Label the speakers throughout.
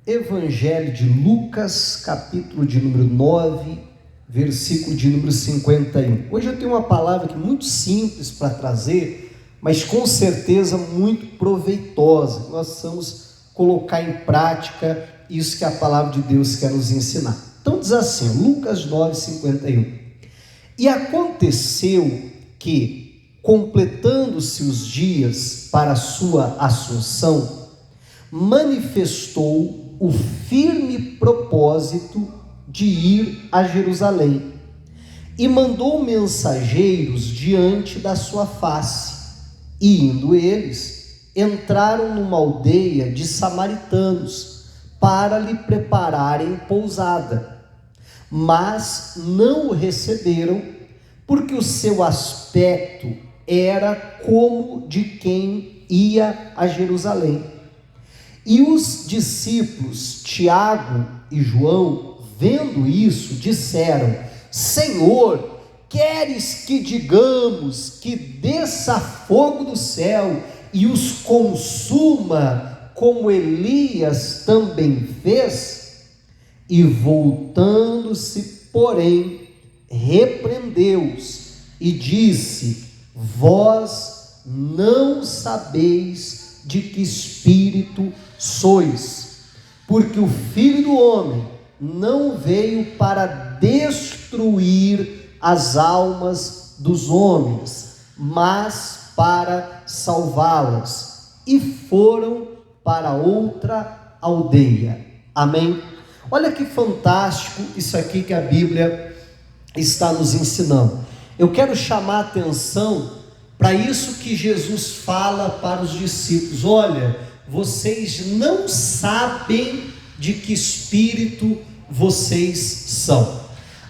Speaker 1: Evangelho de Lucas, capítulo de número 9, versículo de número 51. Hoje eu tenho uma palavra aqui muito simples para trazer, mas com certeza muito proveitosa. Nós vamos colocar em prática isso que a palavra de Deus quer nos ensinar. Então diz assim, Lucas 9, 51. E aconteceu que, completando-se os dias para a sua assunção, manifestou o firme propósito de ir a Jerusalém e mandou mensageiros diante da sua face, e indo eles, entraram numa aldeia de samaritanos para lhe prepararem pousada, mas não o receberam, porque o seu aspecto era como de quem ia a Jerusalém. E os discípulos Tiago e João, vendo isso, disseram: Senhor, queres que digamos que desça fogo do céu e os consuma, como Elias também fez? E voltando-se, porém, repreendeu-os e disse: Vós não sabeis de que espírito sois, porque o Filho do Homem não veio para destruir as almas dos homens, mas para salvá-las. E foram para outra aldeia. Amém? Olha que fantástico isso aqui que a Bíblia está nos ensinando. Eu quero chamar a atenção para isso que Jesus fala para os discípulos: olha, vocês não sabem de que espírito vocês são.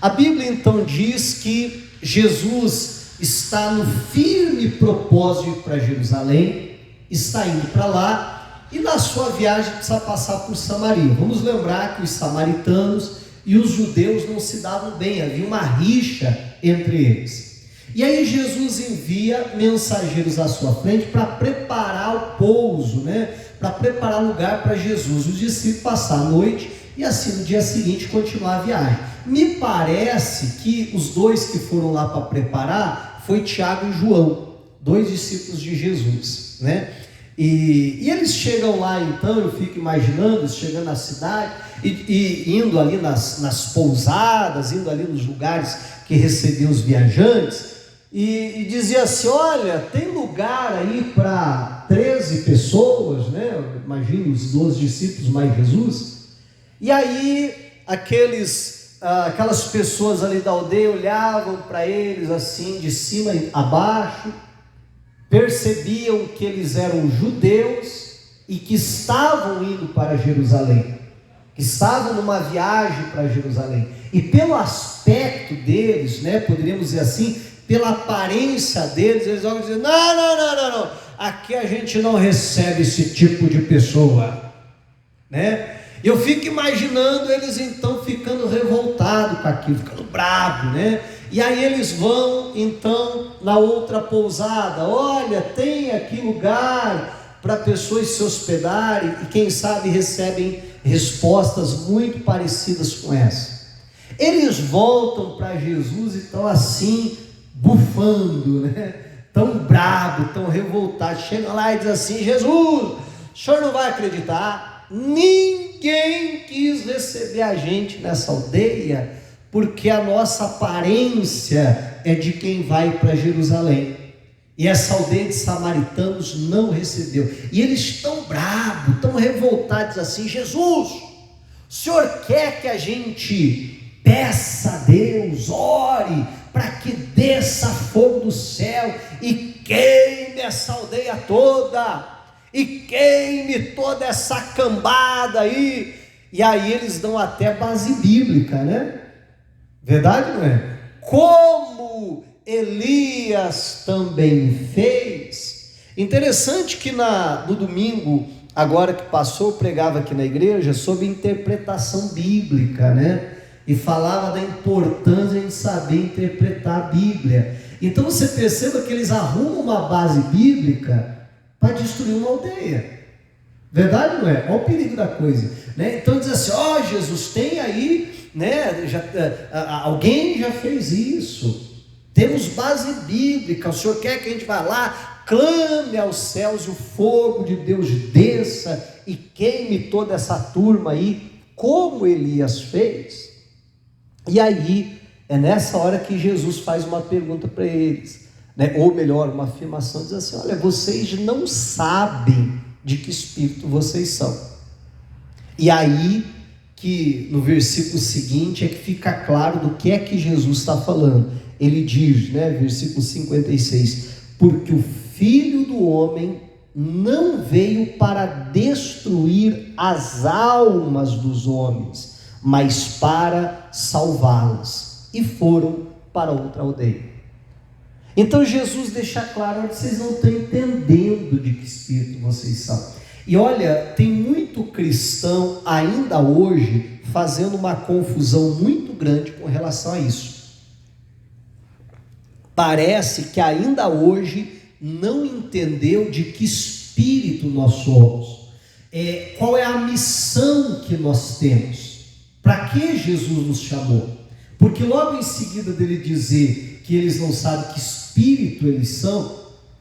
Speaker 1: A Bíblia então diz que Jesus está no firme propósito para Jerusalém, está indo para lá, e na sua viagem precisa passar por Samaria. Vamos lembrar que os samaritanos e os judeus não se davam bem, havia uma rixa entre eles. E aí Jesus envia mensageiros à sua frente para preparar o pouso, para preparar lugar para Jesus, os discípulos passar a noite e assim no dia seguinte continuar a viagem. Me parece que os dois que foram lá para preparar foi Tiago e João, dois discípulos de Jesus, E eles chegam lá, então, eu fico imaginando, chegando na cidade e indo ali nas pousadas, indo ali nos lugares que recebiam os viajantes, e dizia assim: olha, tem lugar aí para 13 pessoas, Imagina os 12 discípulos mais Jesus. E aí aquelas pessoas ali da aldeia olhavam para eles assim, de cima a baixo, percebiam que eles eram judeus e que estavam indo para Jerusalém, que estavam numa viagem para Jerusalém, e pelo aspecto deles, poderíamos dizer assim, pela aparência deles, eles vão dizer: não, aqui a gente não recebe esse tipo de pessoa, Eu fico imaginando eles então ficando revoltados com aquilo, ficando bravos, E aí eles vão então na outra pousada: olha, tem aqui lugar para pessoas se hospedarem, e quem sabe recebem respostas muito parecidas com essa. Eles voltam para Jesus e estão assim, bufando, tão bravo, tão revoltado. Chegam lá e dizem assim: Jesus, o senhor não vai acreditar, ninguém quis receber a gente nessa aldeia, porque a nossa aparência é de quem vai para Jerusalém, e essa aldeia de samaritanos não recebeu. E eles estão bravos, tão revoltados assim: Jesus, o senhor quer que a gente peça a Deus, ore para que desça fogo do céu e queime essa aldeia toda, e queime toda essa cambada aí? E aí eles dão até base bíblica, Verdade, não é? Como Elias também fez. Interessante que no domingo, agora que passou, eu pregava aqui na igreja sobre interpretação bíblica, E falava da importância de saber interpretar a Bíblia. Então você perceba que eles arrumam uma base bíblica para destruir uma aldeia. Verdade, não é? Olha o perigo da coisa, né? Então diz assim: ó, Jesus, tem aí, né? Alguém já fez isso, temos base bíblica, o Senhor quer que a gente vá lá, clame aos céus e o fogo de Deus desça e queime toda essa turma aí, como Elias fez. E aí, é nessa hora que Jesus faz uma pergunta para eles, né? Ou melhor, uma afirmação, diz assim: olha, vocês não sabem de que espírito vocês são. E aí, que no versículo seguinte é que fica claro do que é que Jesus está falando. Ele diz, né, versículo 56, porque o Filho do Homem não veio para destruir as almas dos homens, mas para salvá-las. E foram para outra aldeia. Então Jesus deixa claro: olha, vocês não estão entendendo de que espírito vocês são. E olha, tem muito cristão ainda hoje fazendo uma confusão muito grande com relação a isso. Parece que ainda hoje não entendeu de que espírito nós somos, qual é a missão que nós temos, para que Jesus nos chamou. Porque logo em seguida dele dizer que eles não sabem que espírito eles são,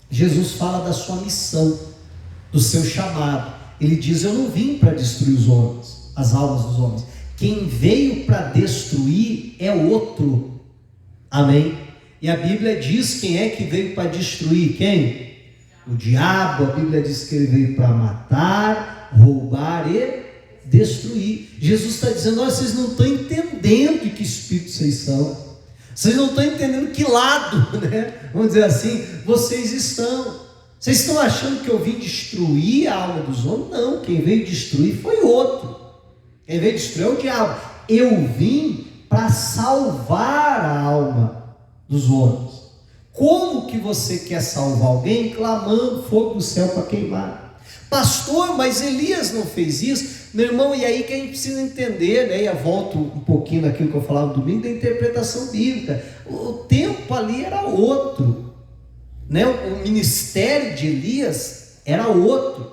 Speaker 1: Jesus fala da sua missão, do seu chamado. Ele diz: eu não vim para destruir os homens, as almas dos homens. Quem veio para destruir é outro. Amém? E a Bíblia diz quem é que veio para destruir. Quem? O diabo. A Bíblia diz que ele veio para matar, roubar e destruir. Jesus está dizendo: olha, vocês não estão entendendo de que espírito vocês são. Vocês não estão entendendo que lado, né? Vamos dizer assim, vocês estão. Vocês estão achando que eu vim destruir a alma dos homens? Não, quem veio destruir foi outro. Quem veio destruir é o diabo. Eu vim para salvar a alma dos homens. Como que você quer salvar alguém? Clamando fogo do céu para queimar. Pastor, mas Elias não fez isso. Meu irmão, e aí que a gente precisa entender, né? E eu volto um pouquinho daquilo que eu falava no domingo, da interpretação bíblica. O tempo ali era outro, né? O ministério de Elias era outro,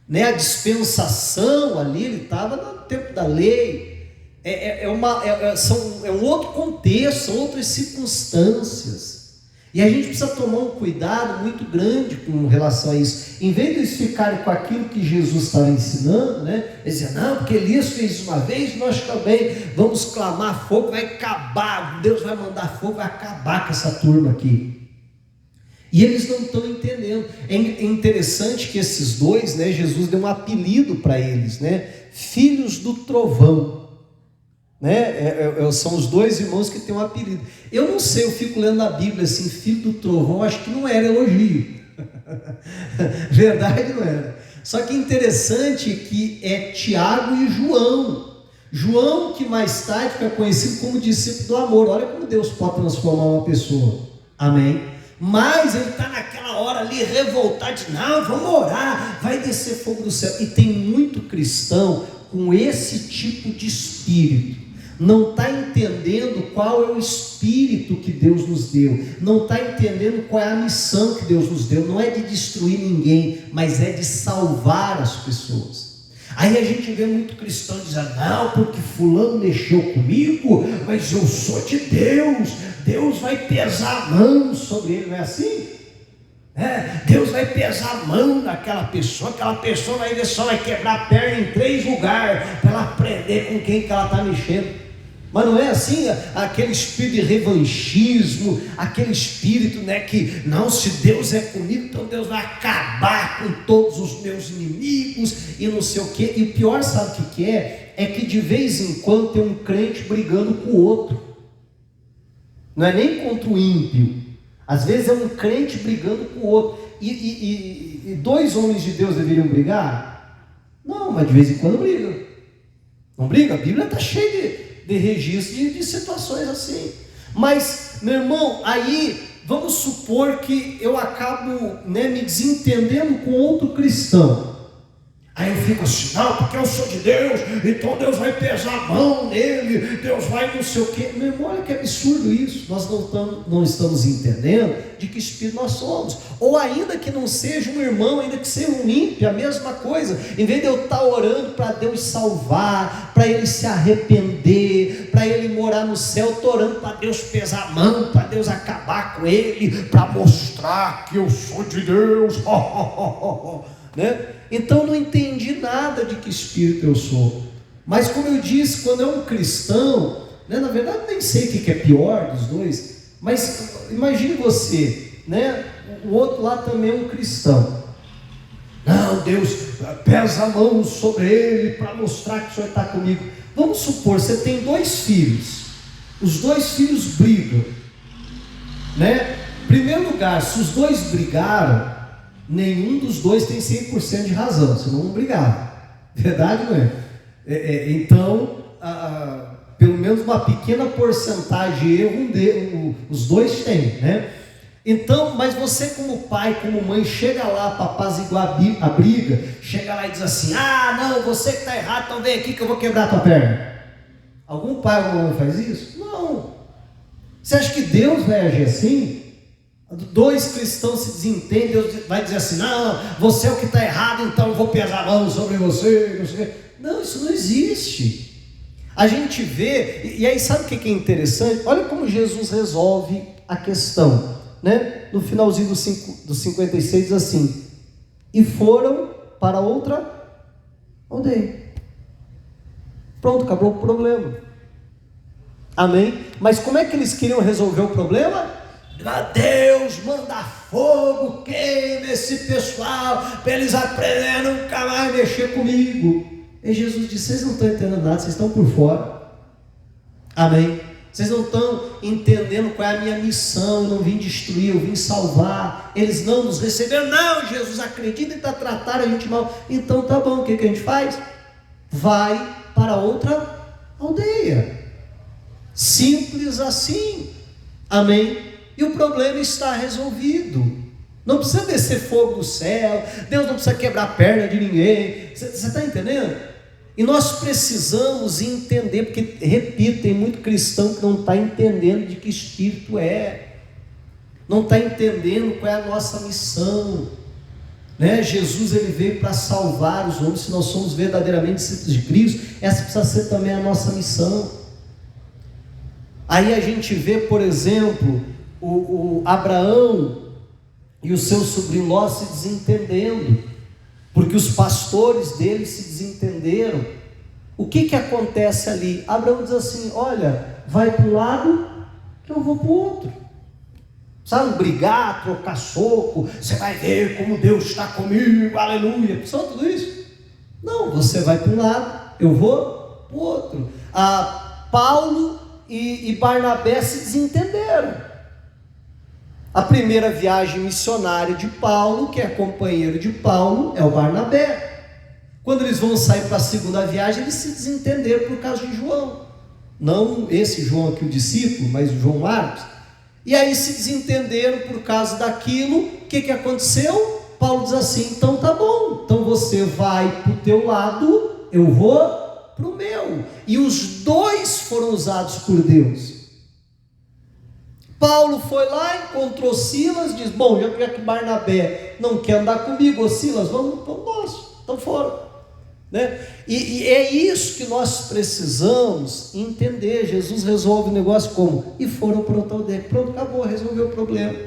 Speaker 1: né? A dispensação ali, ele estava no tempo da lei. É um outro contexto, são outras circunstâncias. E a gente precisa tomar um cuidado muito grande com relação a isso. Em vez de eles ficarem com aquilo que Jesus estava ensinando, né? Eles diziam: não, porque Elias fez uma vez, nós também vamos clamar fogo, vai acabar, Deus vai mandar fogo, vai acabar com essa turma aqui. E eles não estão entendendo. É interessante que esses dois, né, Jesus deu um apelido para eles, né? Filhos do trovão. Né? São os dois irmãos que têm um apelido. Eu não sei, eu fico lendo a Bíblia assim, filho do trovão, acho que não era elogio. Verdade, não era. Só que interessante que é Tiago e João. João, que mais tarde fica conhecido como discípulo do amor. Olha como Deus pode transformar uma pessoa. Amém? Mas ele está naquela hora ali revoltado, não, vamos orar, vai descer fogo do céu. E tem muito cristão com esse tipo de espírito. Não está entendendo qual é o espírito que Deus nos deu, não está entendendo qual é a missão que Deus nos deu. Não é de destruir ninguém, mas é de salvar as pessoas. Aí a gente vê muito cristão dizendo: não, porque fulano mexeu comigo, mas eu sou de Deus, Deus vai pesar a mão sobre ele. Não é assim? Deus vai pesar a mão daquela pessoa, aquela pessoa vai ver, só vai quebrar a perna em 3 lugares para ela aprender com quem que ela está mexendo. Mas não é assim, aquele espírito de revanchismo, aquele espírito, né, que não, se Deus é comigo, então Deus vai acabar com todos os meus inimigos e não sei o quê. E o pior, sabe o que é? É que de vez em quando tem um crente brigando com o outro. Não é nem contra o ímpio, às vezes é um crente brigando com o outro. E 2 homens de Deus deveriam brigar? Não, mas de vez em quando brigam. Não briga? A Bíblia está cheia de registros de situações assim. Mas, meu irmão, aí vamos supor que eu acabo, né, me desentendendo com outro cristão. Aí eu fico assim, não, porque eu sou de Deus, então Deus vai pesar a mão nele, Deus vai não sei o quê. Meu irmão, olha que absurdo isso. Nós não estamos entendendo de que espírito nós somos. Ou ainda que não seja um irmão, ainda que seja um ímpio, a mesma coisa. Em vez de eu estar orando para Deus salvar, para ele se arrepender, para ele morar no céu, estou orando para Deus pesar a mão, para Deus acabar com ele, para mostrar que eu sou de Deus. Né? Então não entendi nada de que espírito eu sou. Mas como eu disse, quando é um cristão, né, na verdade nem sei o que é pior dos dois, mas imagine você, né, o outro lá também é um cristão. Não, Deus pesa a mão sobre ele para mostrar que o Senhor está comigo. Vamos supor, você tem 2 filhos, os 2 filhos brigam, né? Em primeiro lugar, se os 2 brigaram, nenhum dos 2 tem 100% de razão, senão não brigava. Verdade, não é? Então, pelo menos uma pequena porcentagem de erro os 2 têm, né? Então, mas você como pai, como mãe, chega lá para apaziguar a briga, chega lá e diz assim, não, você que está errado, então vem aqui que eu vou quebrar a tua perna. Algum pai ou mãe faz isso? Não. Você acha que Deus vai agir assim? 2 cristãos se desentendem, Deus vai dizer assim, não, você é o que está errado, então eu vou pesar a mão sobre você, não sei o quê. Não, isso não existe. A gente vê, e aí sabe o que é interessante? Olha como Jesus resolve a questão, né? No finalzinho do 56 diz assim, e foram para outra aldeia. Pronto, acabou o problema. Amém? Mas como é que eles queriam resolver o problema? Deus, manda fogo, queima esse pessoal, para eles aprenderem a nunca mais mexer comigo. E Jesus disse, vocês não estão entendendo nada, vocês estão por fora. Amém? Vocês não estão entendendo qual é a minha missão, eu não vim destruir, eu vim salvar. Eles não nos receberam, não, Jesus, acredita e está tratando a gente mal. Então tá bom, o que a gente faz? Vai para outra aldeia. Simples assim. Amém? E o problema está resolvido. Não precisa descer fogo do céu, Deus não precisa quebrar a perna de ninguém. Você está entendendo? E nós precisamos entender, porque, repito, tem muito cristão que não está entendendo de que espírito é, não está entendendo qual é a nossa missão, né? Jesus, ele veio para salvar os homens. Se nós somos verdadeiramente discípulos de Cristo, essa precisa ser também a nossa missão. Aí a gente vê, por exemplo, o Abraão e o seu sobrinho Ló se desentendendo, porque os pastores dele se desentenderam. O que acontece ali? Abraão diz assim, olha, vai para um lado que eu vou para o outro. Sabe, brigar, trocar soco, você vai ver como Deus está comigo, aleluia. Sabe tudo isso? Não, você vai para um lado, eu vou para o outro. Paulo e Barnabé se desentenderam. A primeira viagem missionária de Paulo, que é companheiro de Paulo, é o Barnabé. Quando eles vão sair para a segunda viagem, eles se desentenderam por causa de João. Não esse João aqui, o discípulo, mas o João Marcos. E aí se desentenderam por causa daquilo. O que aconteceu? Paulo diz assim, então tá bom, então você vai para o teu lado, eu vou para o meu. E os 2 foram usados por Deus. Paulo foi lá, encontrou Silas, diz, bom, já que Barnabé não quer andar comigo, ô Silas, vamos para o nosso, então fora, né? E é isso que nós precisamos entender. Jesus resolve o negócio como? E foram para outra aldeia, pronto, acabou, resolveu o problema,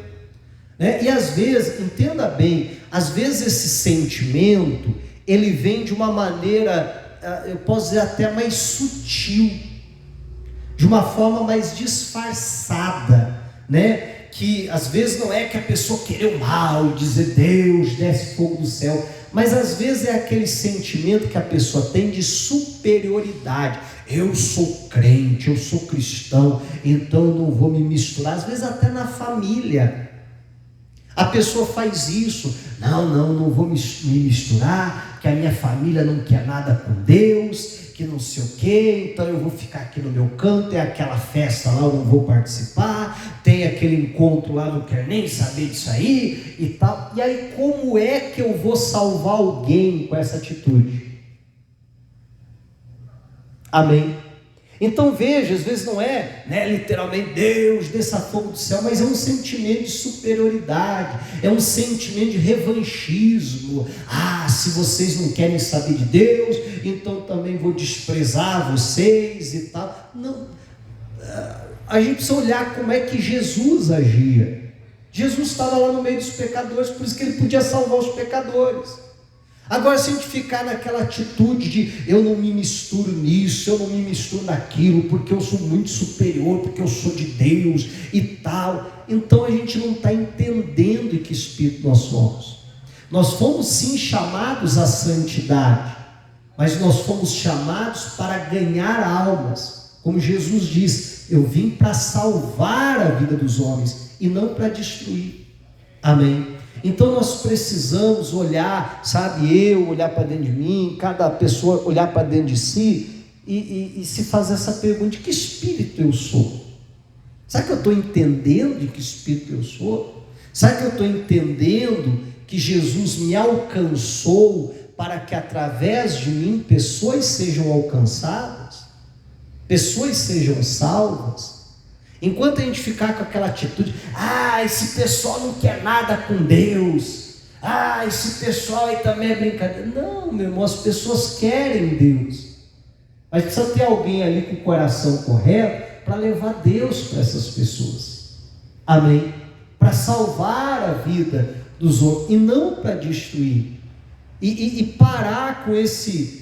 Speaker 1: né? E às vezes, entenda bem, às vezes esse sentimento, ele vem de uma maneira, eu posso dizer até mais sutil, de uma forma mais disfarçada, né? Que às vezes não é que a pessoa querer o mal e dizer Deus desce fogo do céu, mas às vezes é aquele sentimento que a pessoa tem de superioridade. Eu sou crente, eu sou cristão, então eu não vou me misturar. Às vezes até na família a pessoa faz isso, não vou me misturar, que a minha família não quer nada com Deus, que não sei o quê, então eu vou ficar aqui no meu canto, é aquela festa lá, eu não vou participar, tem aquele encontro lá, não quero nem saber disso aí e tal. E aí, como é que eu vou salvar alguém com essa atitude? Amém? Então veja, às vezes não é, literalmente Deus desça fogo do céu, mas é um sentimento de superioridade, é um sentimento de revanchismo. Se vocês não querem saber de Deus, então também vou desprezar vocês e tal. Não, a gente precisa olhar como é que Jesus agia. Jesus estava lá no meio dos pecadores, por isso que ele podia salvar os pecadores. Agora, se a gente ficar naquela atitude de eu não me misturo nisso, eu não me misturo naquilo, porque eu sou muito superior, porque eu sou de Deus e tal, então a gente não está entendendo em que espírito nós somos. Nós fomos sim chamados à santidade, mas nós fomos chamados para ganhar almas. Como Jesus diz, eu vim para salvar a vida dos homens e não para destruir. Amém? Então nós precisamos olhar, eu olhar para dentro de mim, cada pessoa olhar para dentro de si e se fazer essa pergunta: de que espírito eu sou? Será que eu estou entendendo de que espírito eu sou? Será que eu estou entendendo que Jesus me alcançou para que através de mim pessoas sejam alcançadas? Pessoas sejam salvas? Enquanto a gente ficar com aquela atitude, esse pessoal não quer nada com Deus, esse pessoal aí também é brincadeira. Não, meu irmão, as pessoas querem Deus, mas precisa ter alguém ali com o coração correto para levar Deus para essas pessoas. Amém? Para salvar a vida dos outros e não para destruir. E parar com esse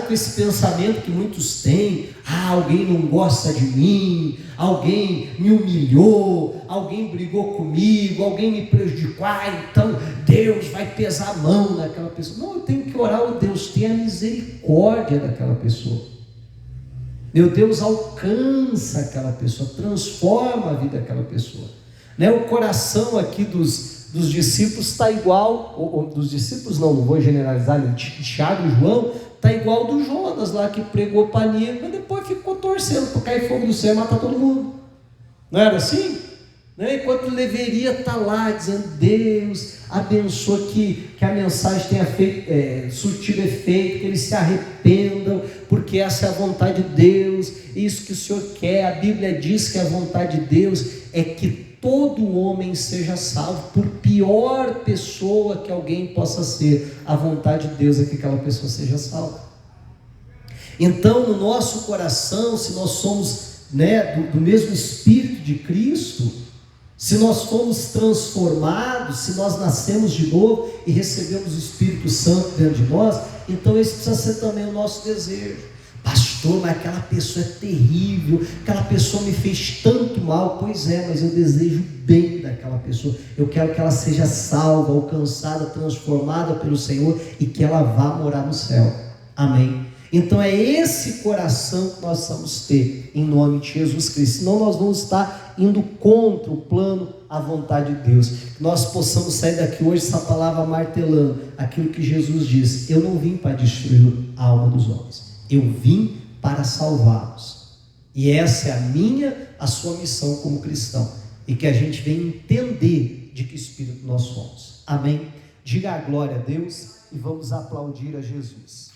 Speaker 1: com esse pensamento que muitos têm: alguém não gosta de mim, alguém me humilhou, alguém brigou comigo, alguém me prejudicou, então Deus vai pesar a mão naquela pessoa. Não, eu tenho que orar: Deus, tenha misericórdia daquela pessoa. Meu Deus, alcança aquela pessoa, transforma a vida daquela pessoa. O coração aqui dos discípulos está igual, ou dos discípulos não vou generalizar, Tiago e João, está igual do Jonas lá, que pregou paninho, mas depois ficou torcendo para cair fogo do céu e matar todo mundo. Não era assim? Enquanto ele deveria estar lá dizendo: Deus abençoa que a mensagem tenha surtido efeito, que eles se arrependam, porque essa é a vontade de Deus, isso que o Senhor quer. A Bíblia diz que a vontade de Deus é que todo homem seja salvo. Por pior pessoa que alguém possa ser, a vontade de Deus é que aquela pessoa seja salva. Então, no nosso coração, se nós somos do mesmo Espírito de Cristo, se nós fomos transformados, se nós nascemos de novo e recebemos o Espírito Santo dentro de nós, então esse precisa ser também o nosso desejo. Pastor, mas aquela pessoa é terrível, aquela pessoa me fez tanto mal. Pois é, mas eu desejo bem daquela pessoa, eu quero que ela seja salva, alcançada, transformada pelo Senhor e que ela vá morar no céu. Amém? Então é esse coração que nós precisamos ter, em nome de Jesus Cristo. Senão nós vamos estar indo contra o plano, a vontade de Deus. Que nós possamos sair daqui hoje essa palavra martelando aquilo que Jesus disse: eu não vim para destruir a alma dos homens, eu vim para salvá-los. E essa é a sua missão como cristão, e que a gente venha entender de que espírito nós somos. Amém? Diga a glória a Deus e vamos aplaudir a Jesus.